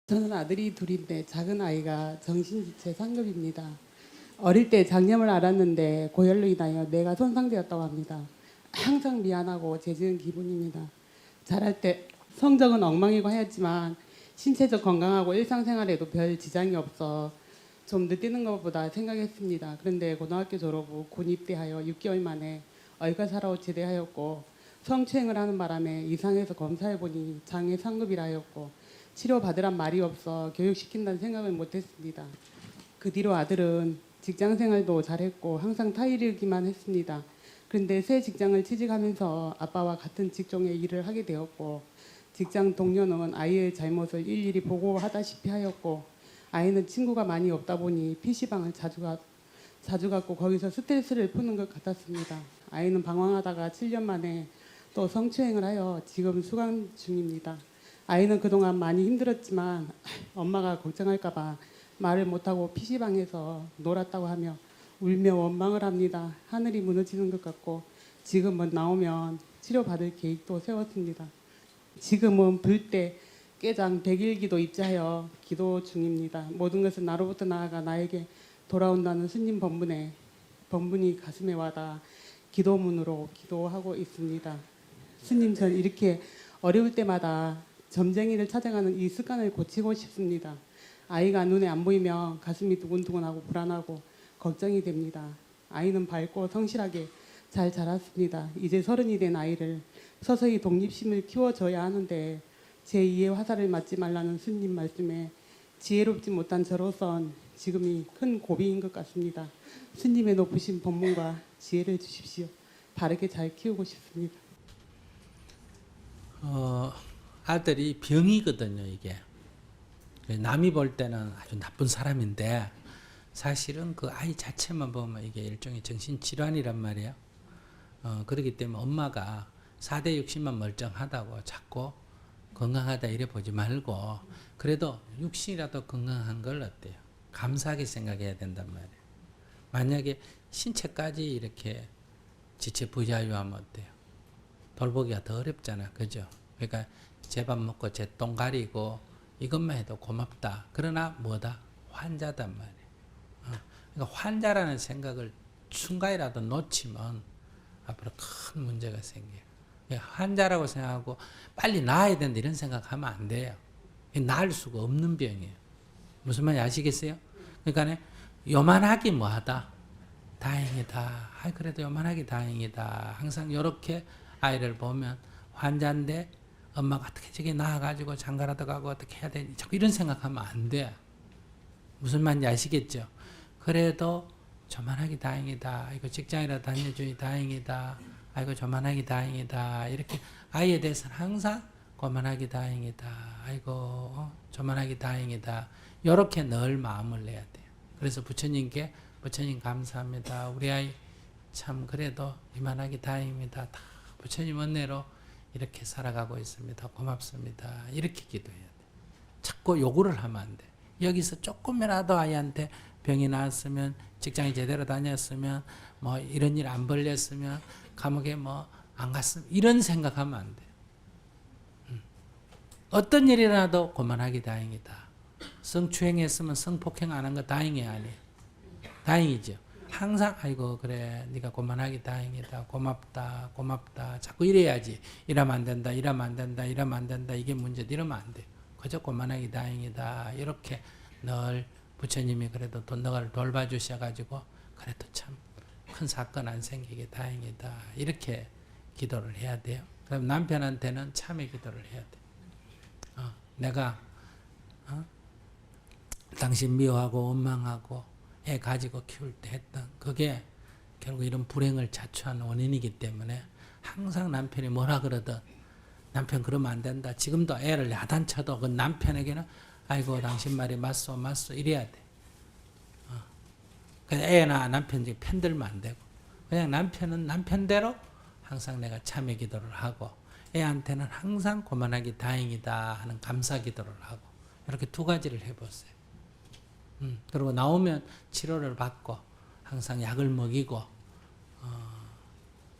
저는 아들이 둘인데 작은 아이가 정신지체 상급입니다. 어릴 때 장염을 앓았는데 고열로 인하여 뇌가 손상되었다고 합니다. 항상 미안하고 죄지은 기분입니다. 자랄 때 성적은 엉망이고 하였지만 신체적 건강하고 일상생활에도 별 지장이 없어 좀 늦뛰는 것보다 생각했습니다. 그런데 고등학교 졸업 후 군 입대하여 6개월 만에 의과사로 제대하였고 성추행을 하는 바람에 이상해서 검사해보니 장애 상급이라 하였고 치료받으란 말이 없어 교육시킨다는 생각을 못했습니다. 그 뒤로 아들은 직장생활도 잘했고 항상 타이르기만 했습니다. 그런데 새 직장을 취직하면서 아빠와 같은 직종의 일을 하게 되었고 직장 동료는 아이의 잘못을 일일이 보고하다시피 하였고 아이는 친구가 많이 없다 보니 PC방을 자주 갔고 거기서 스트레스를 푸는 것 같았습니다. 아이는 방황하다가 7년 만에 또 성추행을 하여 지금 수감 중입니다. 아이는 그동안 많이 힘들었지만 엄마가 걱정할까 봐 말을 못하고 PC방에서 놀았다고 하며 울며 원망을 합니다. 하늘이 무너지는 것 같고 지금은 나오면 치료받을 계획도 세웠습니다. 지금은 불때 깨장 100일기도 입자하여 기도 중입니다. 모든 것은 나로부터 나아가 나에게 돌아온다는 스님 법문이 가슴에 와닿아 기도문으로 기도하고 있습니다. 스님, 전 이렇게 어려울 때마다 점쟁이를 찾아가는 이 습관을 고치고 싶습니다. 아이가 눈에 안 보이면 가슴이 두근두근하고 불안하고 걱정이 됩니다. 아이는 밝고 성실하게 잘 자랐습니다. 이제 30이 된 아이를 서서히 독립심을 키워줘야 하는데 제2의 화살을 맞지 말라는 스님 말씀에 지혜롭지 못한 저로선 지금이 큰 고비인 것 같습니다. 스님의 높으신 법문과 지혜를 주십시오. 바르게 잘 키우고 싶습니다. 아들이 병이거든요, 이게. 남이 볼 때는 아주 나쁜 사람인데 사실은 그 아이 자체만 보면 이게 일종의 정신질환이란 말이에요. 그렇기 때문에 엄마가 4대 60만 멀쩡하다고 자꾸 건강하다 이래 보지 말고 그래도 육신이라도 건강한 걸 어때요? 감사하게 생각해야 된단 말이에요. 만약에 신체까지 이렇게 지체부자유하면 어때요? 돌보기가 더 어렵잖아, 그죠? 그러니까 제 밥 먹고 제 똥 가리고 이것만 해도 고맙다. 그러나 뭐다? 환자단 말이에요. 그러니까 환자라는 생각을 순간이라도 놓치면 앞으로 큰 문제가 생겨요. 환자라고 생각하고 빨리 나아야 된다 이런 생각하면 안 돼요. 나을 수가 없는 병이에요. 무슨 말인지 아시겠어요? 그러니까 요만하기 뭐하다. 다행이다. 그래도 요만하기 다행이다. 항상 이렇게 아이를 보면 환자인데 엄마가 어떻게 저게 나아가지고 장가라도 가고 어떻게 해야 되니 자꾸 이런 생각하면 안 돼. 무슨 말인지 아시겠죠? 그래도 저만하기 다행이다. 아이고 직장이라도 다녀주니 다행이다. 아이고 저만하기 다행이다. 이렇게 아이에 대해서는 항상 고만하기 다행이다. 아이고 저만하기 다행이다. 이렇게 늘 마음을 내야 돼요. 그래서 부처님께 부처님 감사합니다. 우리 아이 참 그래도 이만하기 다행입니다. 다 부처님 은혜로 이렇게 살아가고 있습니다. 고맙습니다. 이렇게 기도해야 돼. 자꾸 요구를 하면 안 돼. 여기서 조금이라도 아이한테 병이 나왔으면 직장에 제대로 다녔으면 뭐 이런 일 안 벌렸으면 감옥에 뭐 안 갔으면 이런 생각하면 안 돼. 어떤 일이 나도 고만하기 다행이다. 성추행했으면 성폭행 안 한 거 다행이야 아니에요? 다행이죠. 항상 아이고 그래 네가 고만하기 다행이다. 고맙다. 고맙다. 자꾸 이래야지. 이러면 안 된다. 이러면 안 된다. 이러면 안 된다. 이게 문제다. 이러면 안 돼. 그저 고만하기 다행이다. 이렇게 늘 부처님이 그래도 너를 돌봐주셔가지고 그래도 참 큰 사건 안 생기게 다행이다. 이렇게 기도를 해야 돼요. 그럼 남편한테는 참회 기도를 해야 돼. 내가 당신 미워하고 원망하고 애 가지고 키울 때 했던 그게 결국 이런 불행을 자초한 원인이기 때문에 항상 남편이 뭐라 그러든 남편 그러면 안 된다. 지금도 애를 야단쳐도 그 남편에게는 아이고 당신 말이 맞소 이래야 돼. 그냥 애나 남편 중에 편들면 안 되고 그냥 남편은 남편대로 항상 내가 참회 기도를 하고 애한테는 항상 고만하기 다행이다 하는 감사 기도를 하고 이렇게 두 가지를 해보세요. 그리고 나오면 치료를 받고 항상 약을 먹이고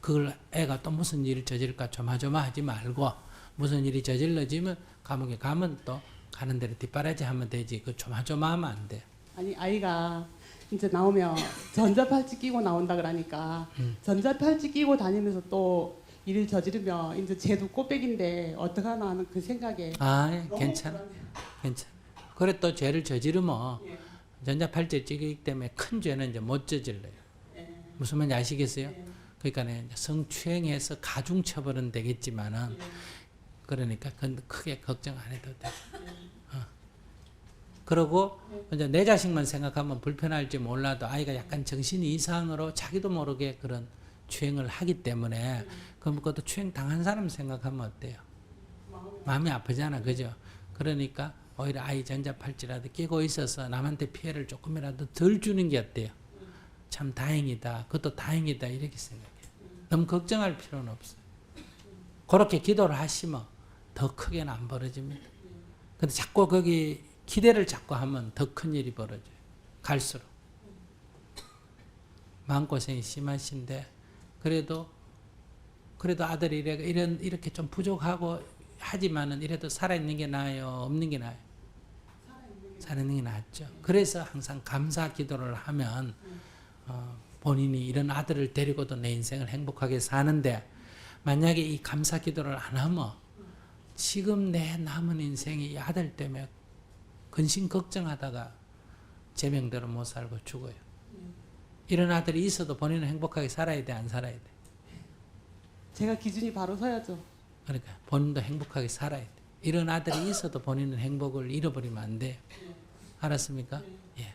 그걸 애가 또 무슨 일을 저질까 조마조마하지 말고 무슨 일이 저질러지면 감옥에 가면 또 가는 대로 뒷바라지 하면 되지. 그 조마조마하면 안 돼. 아니 아이가 이제 나오면 전자팔찌 끼고 나온다 그러니까 전자팔찌 끼고 다니면서 또 일을 저지르면 이제 쟤도 꼬백인데 어떡하나 하는 그 생각에 아, 너무 괜찮아. 불안해요. 괜찮아. 그래 또 죄를 저지르면 예. 전자팔찌 찍기 때문에 큰 죄는 이제 못 저질러요. 예. 무슨 말인지 아시겠어요? 예. 그러니까 성추행해서 가중처벌은 되겠지만은 예. 그러니까 그건 크게 걱정 안 해도 돼. 그러고 이제 내 자식만 생각하면 불편할지 몰라도 아이가 약간 정신이 이상으로 자기도 모르게 그런 추행을 하기 때문에 그럼 그것도 추행 당한 사람 생각하면 어때요? 마음이 아프잖아, 그죠? 그러니까 오히려 아이 전자팔찌라도 끼고 있어서 남한테 피해를 조금이라도 덜 주는 게 어때요? 참 다행이다. 그것도 다행이다. 이렇게 생각해요. 너무 걱정할 필요는 없어요. 그렇게 기도를 하시면 더 크게는 안 벌어집니다. 근데 자꾸 거기 기대를 자꾸 하면 더 큰 일이 벌어져요. 갈수록. 마음고생이 심하신데 그래도 아들이 이렇게 좀 부족하고 하지만은 이래도 살아있는 게 나아요? 없는 게 나아요? 살아있는 게 낫죠. 그래서 항상 감사 기도를 하면 본인이 이런 아들을 데리고도 내 인생을 행복하게 사는데 만약에 이 감사 기도를 안 하면 지금 내 남은 인생이 이 아들 때문에 근심 걱정하다가 제명대로 못 살고 죽어요. 이런 아들이 있어도 본인은 행복하게 살아야 돼, 안 살아야 돼? 제가 기준이 바로 서야죠. 그러니까 본인도 행복하게 살아야 돼. 이런 아들이 있어도 본인은 행복을 잃어버리면 안 돼요. 알았습니까? 예.